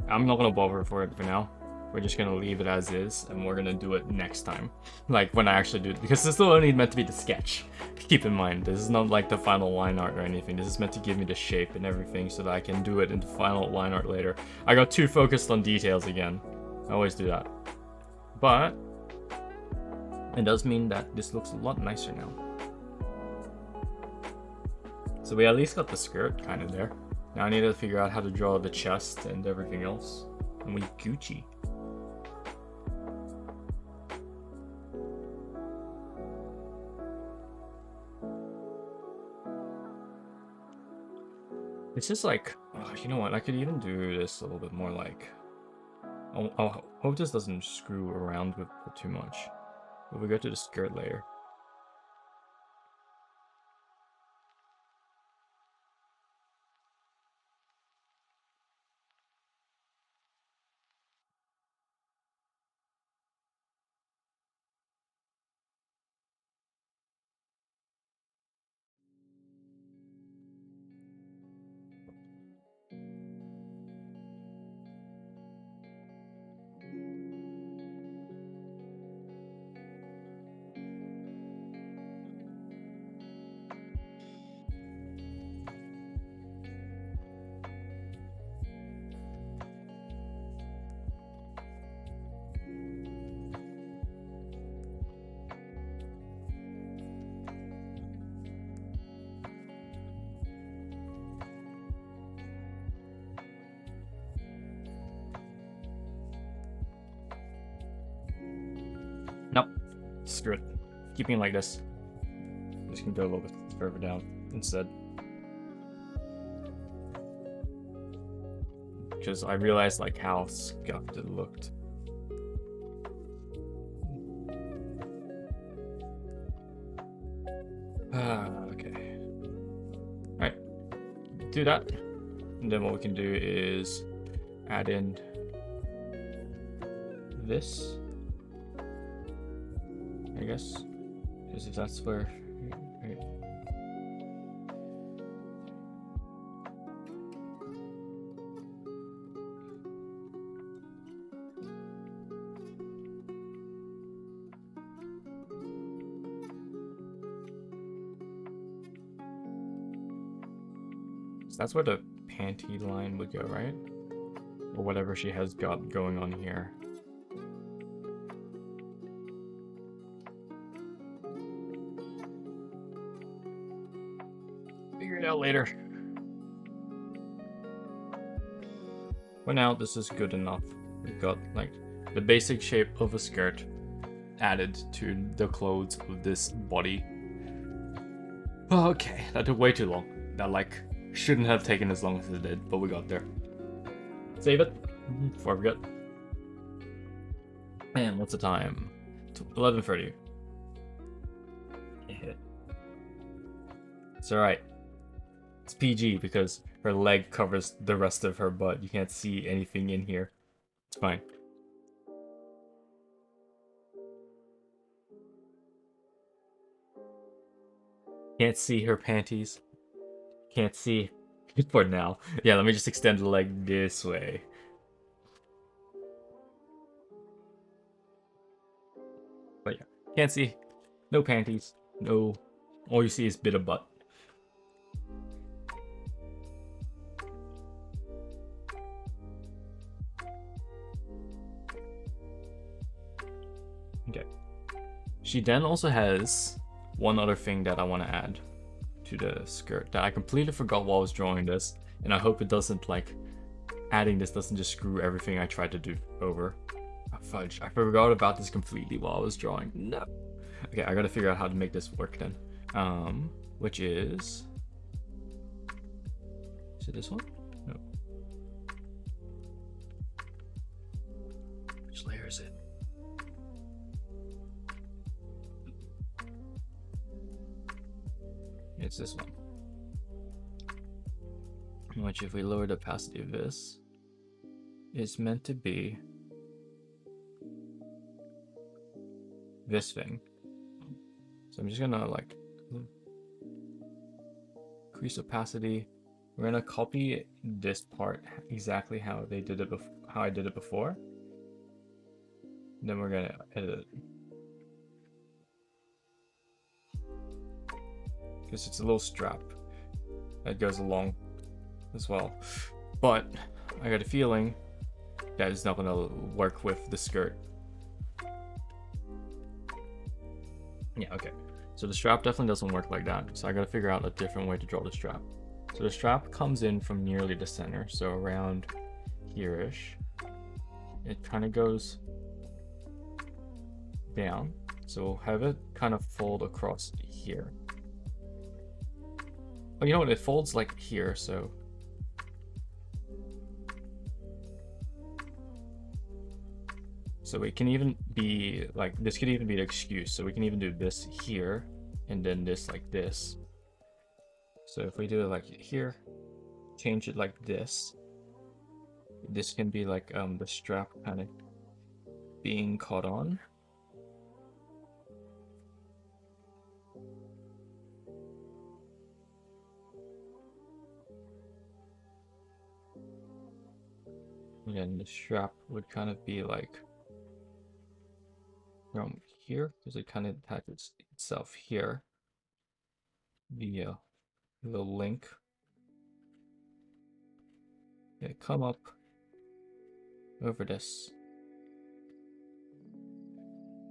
I'm not gonna bother for it for now. We're just gonna leave it as is, and we're gonna do it next time. Like, when I actually do it, because this is still only meant to be the sketch. Keep in mind, this is not like the final line art or anything. This is meant to give me the shape and everything so that I can do it in the final line art later. I got too focused on details again. I always do that. But it does mean that this looks a lot nicer now. So we at least got the skirt kind of there. Now I need to figure out how to draw the chest and everything else. And we Gucci. It's just like, oh, you know what, I could even do this a little bit more like... I hope this doesn't screw around with it too much. But we go to the skirt layer. Nope. Screw it. Keeping it like this. Just gonna go a little bit further down instead. Because I realized like how scuffed it looked. Okay. Alright. Do that. And then what we can do is add in this. I guess. Because if that's where... Right. So that's where the panty line would go, right? Or whatever she has got going on here. Figure it out later. For now, this is good enough. We've got like the basic shape of a skirt added to the clothes of this body. Okay, that took way too long. That like shouldn't have taken as long as it did, but we got there. Save it before I forget. And what's the time? 11:30. Yeah. It's alright. It's PG because her leg covers the rest of her butt. You can't see anything in here. It's fine. Can't see her panties. Can't see. For now. Yeah, let me just extend the leg this way. But yeah, can't see. No panties. No. All you see is bit of butt. Okay. She then also has one other thing that I want to add to the skirt that I completely forgot while I was drawing this, and I hope it doesn't, like, adding this doesn't just screw everything I tried to do over. Oh, fudge, I forgot about this completely while I was drawing. No. Okay, I gotta figure out how to make this work then. Which is it this one? No. Which layer is it? It's this one. Which, if we lower the opacity of this, is meant to be this thing. So I'm just gonna, like, increase opacity. We're gonna copy this part exactly how they did it how I did it before. And then we're gonna edit it. Because it's a little strap that goes along as well. But I got a feeling that it's not gonna work with the skirt. Yeah, okay. So the strap definitely doesn't work like that. So I gotta figure out a different way to draw the strap. So the strap comes in from nearly the center, so around here-ish. It kind of goes down. So we'll have it kind of fold across here. Oh, you know what? It folds like here, so. So it can even be like, this could even be the excuse. So we can even do this here and then this like this. So if we do it like here, change it like this. This can be like the strap kind of being caught on. And then the strap would kind of be like from here, because it kind of attaches itself here via the link. Yeah, come up over this,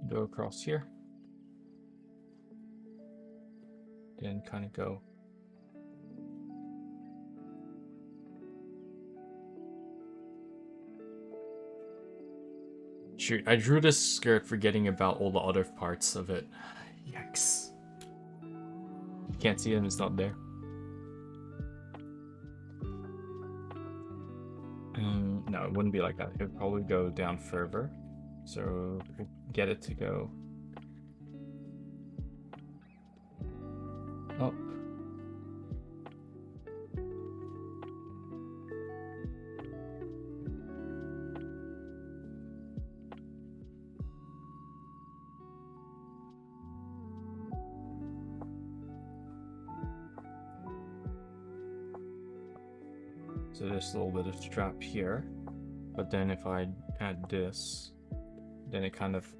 go across here, then kind of go shoot. I drew this skirt forgetting about all the other parts of it. Yikes. You can't see it, it's not there. No, it wouldn't be like that. It would probably go down further. So we'll get it to go up. So there's a little bit of strap here, but then if I add this, then it kind of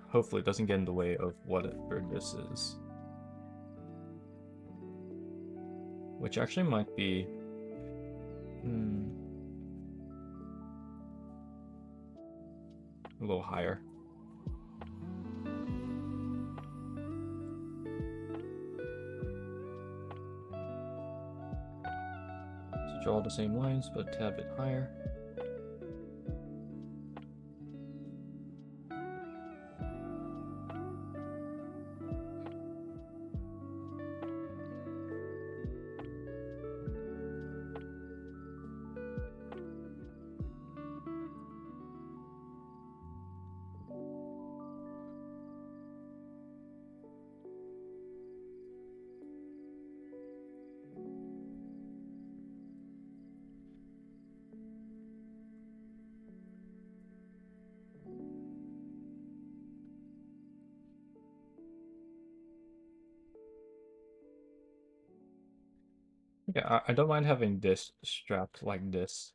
hopefully doesn't get in the way of whatever this is. Which actually might be a little higher. So draw the same lines, but a tad bit higher. Yeah, I don't mind having this strapped like this.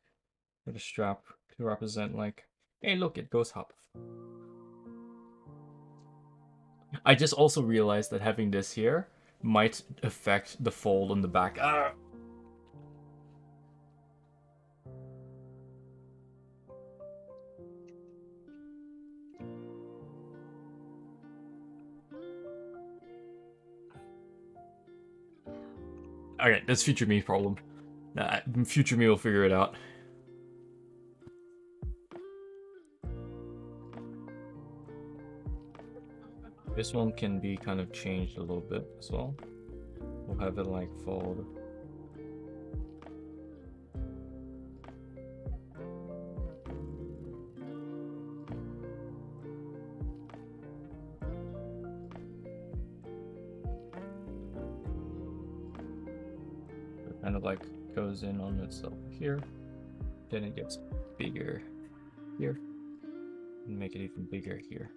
With a strap to represent like, hey look, it goes up. I just also realized that having this here might affect the fold on the back. Ah! Okay, that's future me problem. Future me will figure it out. This one can be kind of changed a little bit as well. We'll have it like fold. It kind of like goes in on itself here. Then it gets bigger here. And make it even bigger here.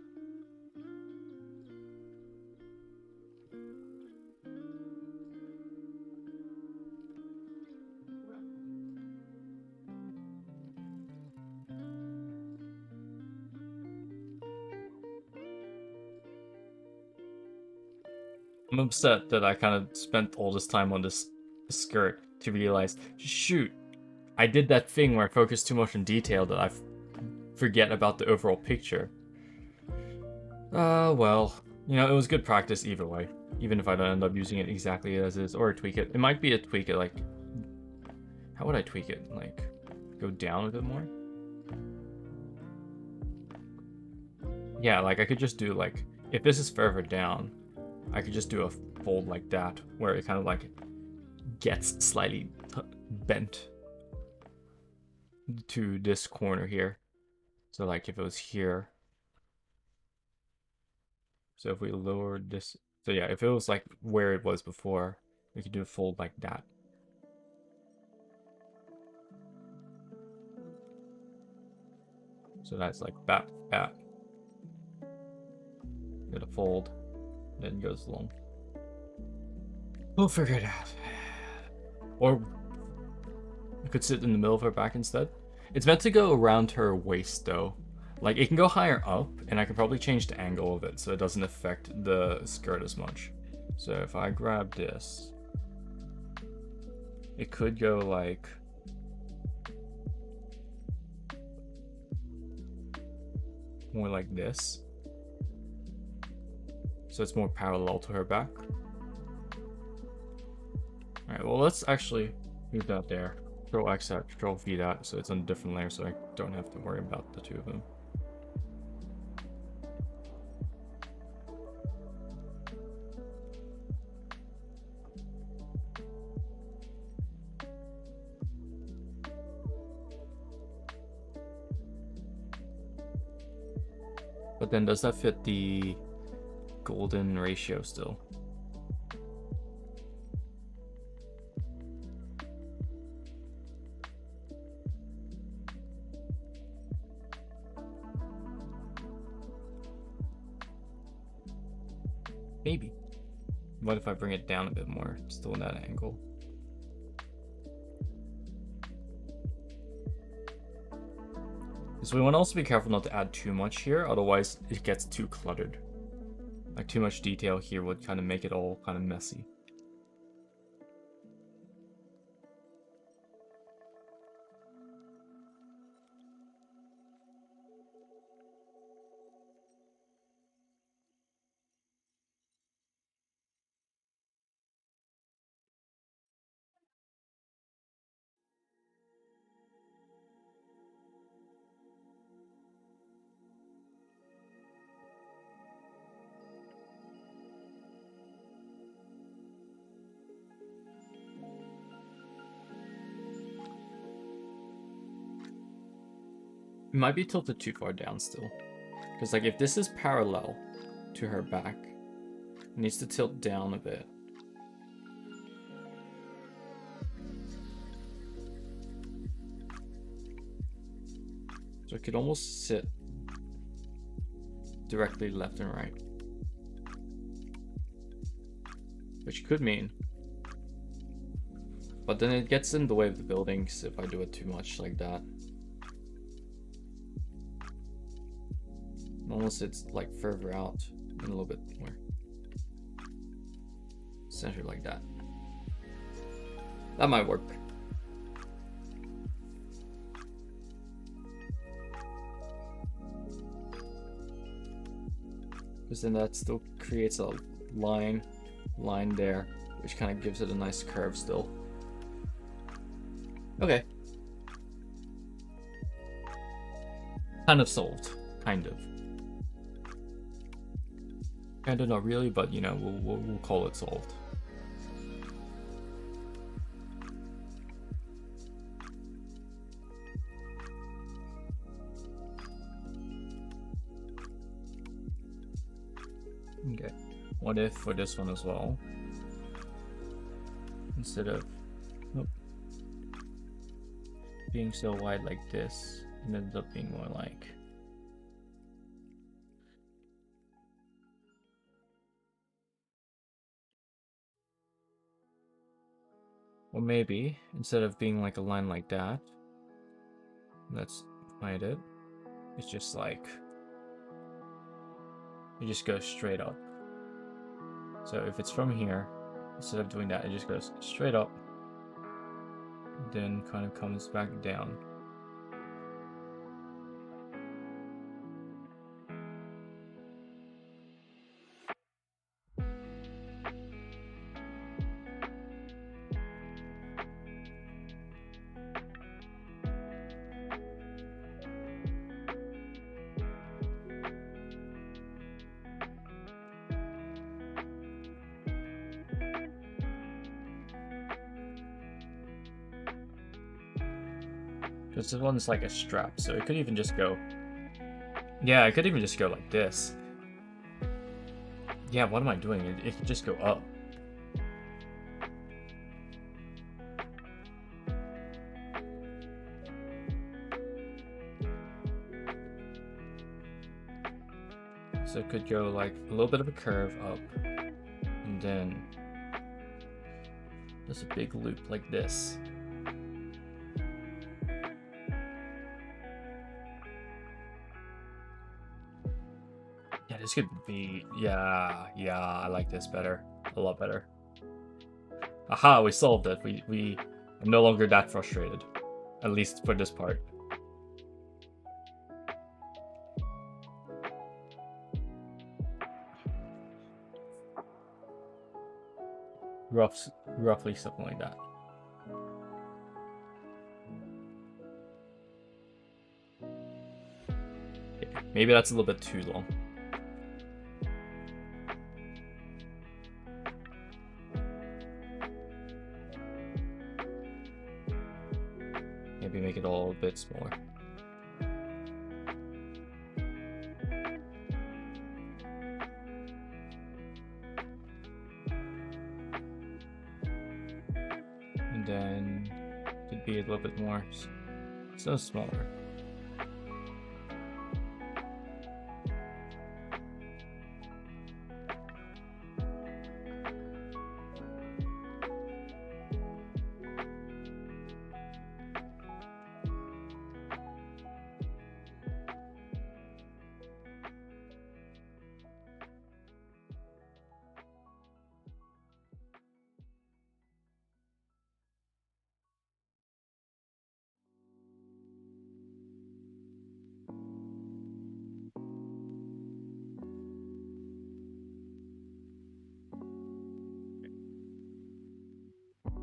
I'm upset that I kind of spent all this time on this skirt to realize, shoot, I did that thing where I focused too much on detail that I forget about the overall picture. Well, you know, it was good practice either way, even if I don't end up using it exactly as is, or tweak it. It might be a tweak it, like, how would I tweak it? Like, go down a bit more? Yeah, like, I could just do, like, if this is further down, I could just do a fold like that, where it kind of, like, gets slightly bent to this corner here. So, like, if it was here, so if we lowered this, so yeah, if it was like where it was before, we could do a fold like that. So that's like bat, bat. Get a fold, then goes along. We'll figure it out. Or I could sit in the middle of her back instead. It's meant to go around her waist though. Like it can go higher up, and I could probably change the angle of it so it doesn't affect the skirt as much. So if I grab this, it could go like more like this. So it's more parallel to her back. Alright, well let's actually move that there. Control X that, Control V that, so it's on a different layer so I don't have to worry about the two of them. But then does that fit the golden ratio still? Maybe. What if I bring it down a bit more, still in that angle? So we want to also be careful not to add too much here, otherwise it gets too cluttered. Like too much detail here would kind of make it all kind of messy. It might be tilted too far down still. Because like if this is parallel to her back, it needs to tilt down a bit. So it could almost sit directly left and right. Which could mean But then it gets in the way of the buildings if I do it too much like that. Unless it's like further out and a little bit more centered like that. That might work. Because then that still creates a line there, which kind of gives it a nice curve still. Okay. Kind of solved. Kind of. Kind of not really, but you know, we'll call it solved. Okay. What if for this one as well? Instead of being so wide like this, it ends up being more like or maybe instead of being like a line like that, let's find it. It's just like it just goes straight up. So if it's from here, instead of doing that, it just goes straight up, then kind of comes back down. Because this one's like a strap, so it could even just go... Yeah, it could even just go like this. Yeah, what am I doing? It could just go up. So it could go like a little bit of a curve up, and then there's a big loop like this. Yeah, this could be, yeah, I like this better, a lot better. Aha, we solved it. We are no longer that frustrated, at least for this part. Roughly something like that. Okay, maybe that's a little bit too long. Maybe make it all a bit smaller. And then could be a little bit more, so smaller.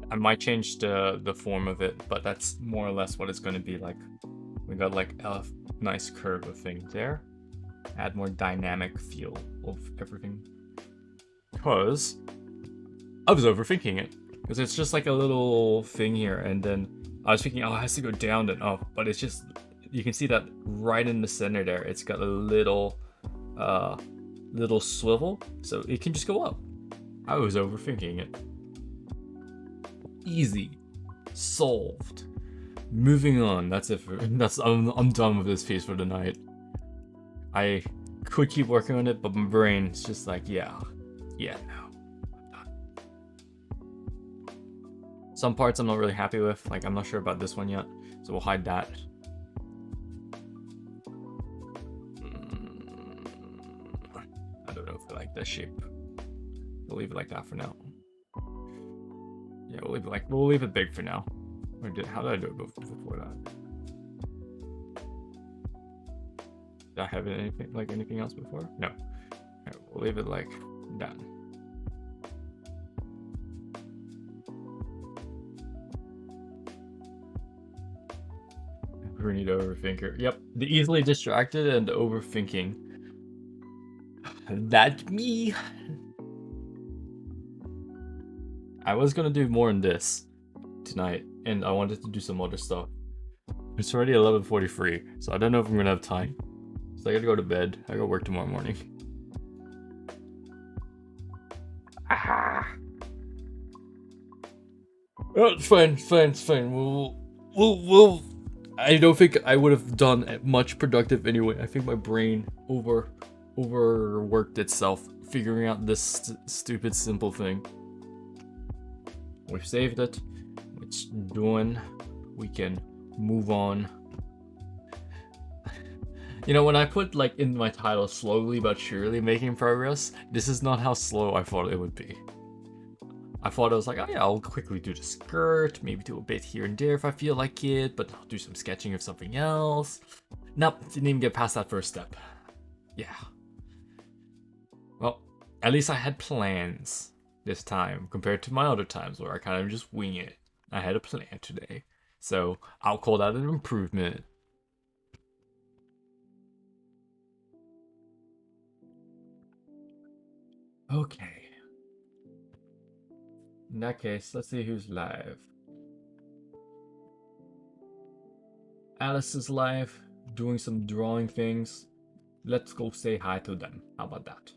I might change the form of it, but that's more or less what it's going to be like. We got like a nice curve of thing there. Add more dynamic feel of everything. Because I was overthinking it. Because it's just like a little thing here, and then I was thinking, oh, it has to go down and up, but it's just, you can see that right in the center there, it's got a little swivel, so it can just go up. I was overthinking it. Easy. Solved. Moving on. That's it for I'm done with this piece for the night. I could keep working on it, but my brain's just like, yeah, no, I'm done. Some parts I'm not really happy with, like I'm not sure about this one yet, so we'll hide that. I don't know if I like that shape. We'll leave it like that for now. Yeah, we'll leave it big for now. How did I do it before that? Did I have anything else before? No. Right, we'll leave it like that. We need overthinker. Yep, the easily distracted and overthinking. That's me. I was gonna do more in this tonight, and I wanted to do some other stuff. It's already 11:43, so I don't know if I'm gonna have time. So I gotta go to bed. I gotta work tomorrow morning. Ah. Oh, it's fine. We'll. I don't think I would have done much productive anyway. I think my brain overworked itself figuring out this stupid simple thing. We've saved it. It's done. We can move on. You know, when I put like in my title slowly but surely making progress, this is not how slow I thought it would be. I thought I was like, oh yeah, I'll quickly do the skirt, maybe do a bit here and there if I feel like it, but I'll do some sketching of something else. Nope, didn't even get past that first step. Yeah. Well, at least I had plans this time compared to my other times where I kind of just wing it. I had a plan today. So I'll call that an improvement. Okay. In that case, let's see who's live. Alice is live, doing some drawing things. Let's go say hi to them. How about that?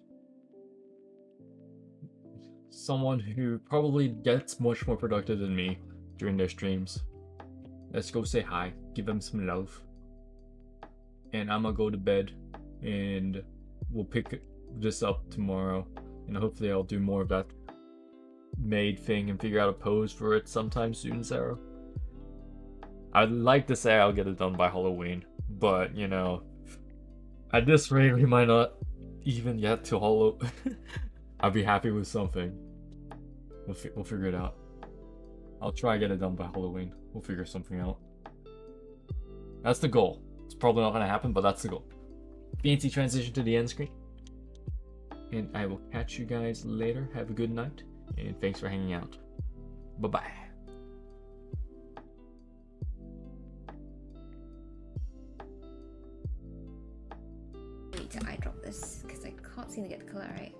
Someone who probably gets much more productive than me during their streams. Let's go say hi, give them some love. And I'm gonna go to bed and we'll pick this up tomorrow. And hopefully I'll do more of that maid thing and figure out a pose for it sometime soon, Sarah. I'd like to say I'll get it done by Halloween, but you know, at this rate we might not even get to Halloween. I'll be happy with something. We'll figure it out. I'll try to get it done by Halloween. We'll figure something out. That's the goal. It's probably not gonna happen, but that's the goal. Fancy transition to the end screen. And I will catch you guys later. Have a good night. And thanks for hanging out. Bye-bye.
Need to eye drop this because I can't seem to get the color right.